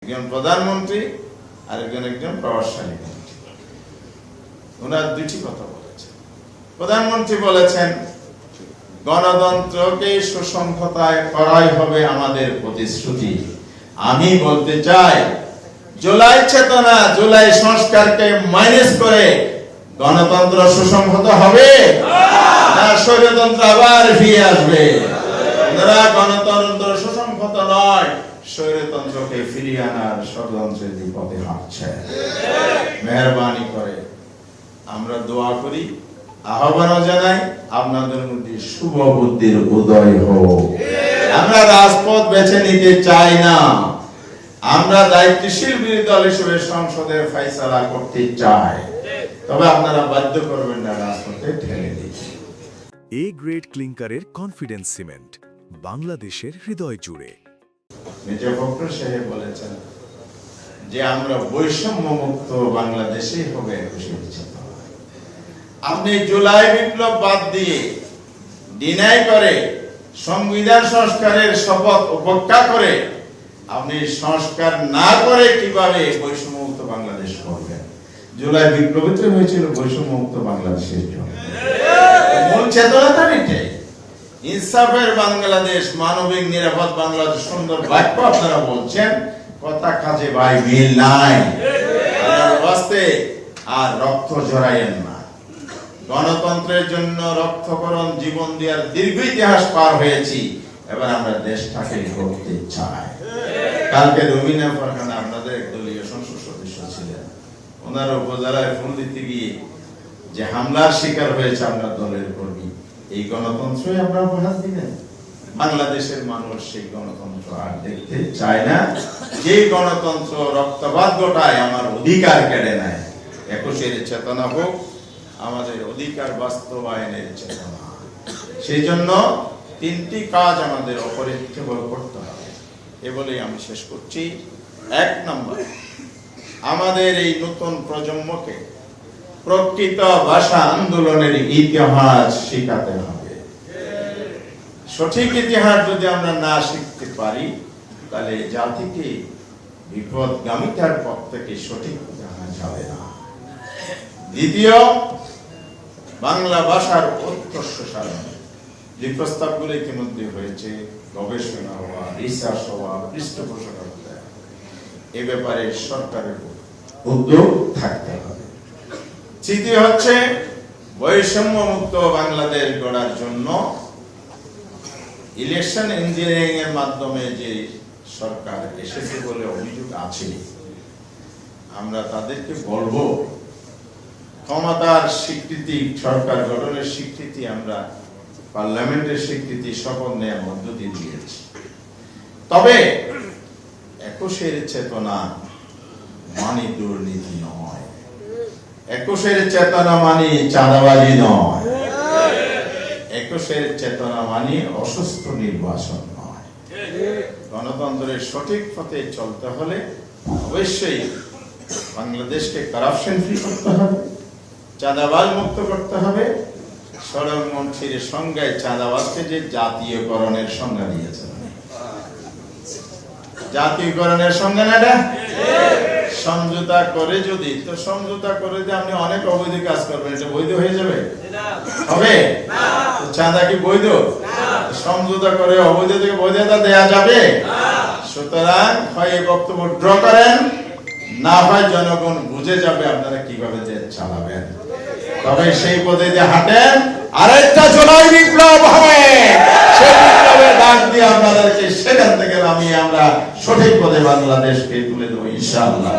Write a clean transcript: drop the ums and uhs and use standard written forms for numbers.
একজন প্রধানমন্ত্রী আর একজন প্রভাবশালী মন্ত্রী। ওনার দুটি কথা বলেছেন। প্রধানমন্ত্রী বলেছেন গণতন্ত্রকে সুসংহতায় করাই হবে আমাদের প্রতিশ্রুতি। আমি বলতে চাই জুলাই চেতনা, জুলাই সংস্কারকে মাইনাস করে গণতন্ত্র সুসংহত হবে না স্বৈরতন্ত্র আবার ফিরে আসবে? গণতন্ত্র সুসংহত নয়, স্বৈরতন্ত্রকে ফিরিয়ে আনার ষড়যন্ত্রের বিপথে হাঁটছে। মেহরবানি করে আমরা দোয়া করি, আহ্বান জানাই আপনাদের মধ্যে শুভ বুদ্ধির উদয় হোক। আমরা রাজপথ বেছে নিতে চাই না, আমরা দায়িত্বশীল বিরোধী দল হিসেবে সংসদে ফয়সালা করতে চাই, তবে আপনারা বাধ্য করবেন না রাজপথে ঠেলে দিতে। এ গ্রেড ক্লিংকারের কনফিডেন্স সিমেন্ট, বাংলাদেশের হৃদয় জুড়ে। মির্জা ফখরুল সাহেব বলেছেন যে আমরা বৈষম্য মুক্ত বাংলাদেশই হবে। আপনি জুলাই বিপ্লব বাদ দিয়ে ডিনাই করে সংবিধান সংস্কারের শপথ উপেক্ষা করে আপনি সংস্কার না করে কিভাবে বৈষম্য মুক্ত বাংলাদেশ করবেন? জুলাই বিপ্লবীতে হয়েছিল বৈষম্য মুক্ত বাংলাদেশের জন্য। মূল চেতনাটা এটাই, ইনসাফের বাংলাদেশ, মানবিক নিরাপদ বাংলাদেশ। সুন্দর বাক্য আপনারা বলছেন, কথা কাজে ভাই মিল নাই। আর রক্ত ঝরাইয়েন না। গণতন্ত্রের জন্য রক্তকরণ জীবন দেওয়ার দীর্ঘ ইতিহাস পার হয়েছি, এবার আমরা দেশটাকে করতে চাই। কালকে রবিনা ফারহানা আপনাদের দলীয় সংসদ সদস্য ছিলেন, ওনার উপজেলায় ফোন দিতে গিয়ে যে হামলার শিকার হয়েছে আপনার দলের কর্মী, এই গণতন্ত্রই আপনারা উপহার দিবেন? বাংলাদেশের মানুষ সেই গণতন্ত্র আর দেখতে চায় না। যে গণতন্ত্র রক্তপাত ঘটায়, আমার অধিকার কেড়ে নেয়। 21-এর চেতনা হোক আমাদের অধিকার বাস্তবায়নের চেতনা। সেই জন্য তিনটি কাজ আমাদের অপরিহার্য করতে হবে। এ বলেই আমি শেষ করছি। 1 নম্বর, আমাদের এই নতুন প্রজন্মকে প্রকৃত ভাষা আন্দোলনের ইতিহাস শেখাতে হবে। সঠিক ইতিহাস যদি আমরা না শিখতে পারি, তাহলে জাতিকে বিপদগামিতার পথ থেকে সঠিক জানা যাবে না। দ্বিতীয়, বাংলা ভাষার উৎকর্ষ সাধন, যে প্রস্তাবগুলো ইতিমধ্যে হয়েছে, গবেষণা হওয়া, রিসার্চ হওয়া, পৃষ্ঠপোষকতা, এ ব্যাপারে সরকারের উদ্যোগ থাকতে হবে। তৃতীয় হচ্ছে বৈষম্য মুক্ত বাংলাদেশ গড়ার জন্য ইলেকশন ইঞ্জিনিয়ারিং এর মাধ্যমে যে সরকার এসেছে বলে অভিযোগ আছে, আমরা তাদেরকে বলবো ক্ষমতার স্বীকৃতি, সরকার গঠনের স্বীকৃতি আমরা পার্লামেন্টের স্বীকৃতি শপথ নেওয়ার মধ্য দিয়ে দিয়েছি। তবে 21-এর চেতনা মানে দুর্নীতি নয়, 21-এর চেতনা মানে চাঁদাবাজি নয়, 21-এর চেতনা মানে অসুস্থ নির্বাচন নয়। গণতন্ত্রের সঠিক পথে চলতে হলে অবশ্যই বাংলাদেশকে কারাপশন ফ্রি করতে হবে, চাঁদাবাজ মুক্ত করতে হবে। সড়ক মন্ত্রীর সংজ্ঞায় চাঁদাবাজকে যে জাতীয়করণের সংজ্ঞা দিয়েছে, জাতীয়করণের সংজ্ঞা না, এটা সমঝোতা করে যদি, তো সমঝোতা করে যে আপনি অনেক অবৈধ কাজ করবেন, এটা বৈধ হয়ে যাবে? হবে? চাঁদা কি বৈধ? সমঝোতা করে অবৈধ থেকে বৈধতা দেয়া যাবে? সুতরাং হয় এই বক্তব্য ড্র করেন, না হয় জনগণ বুঝে যাবে আপনারা কিভাবে দেশ চালাবেন। তবে সেই পথে যে হাঁটেন, আরেকটা জুলাই বিপ্লব হবে, সেই বিপ্লবের ডাক দিয়ে আপনাদেরকে সেখান থেকে নামিয়ে আমরা সঠিক পথে বাংলাদেশকে তুলে দেবো ইনশাআল্লাহ।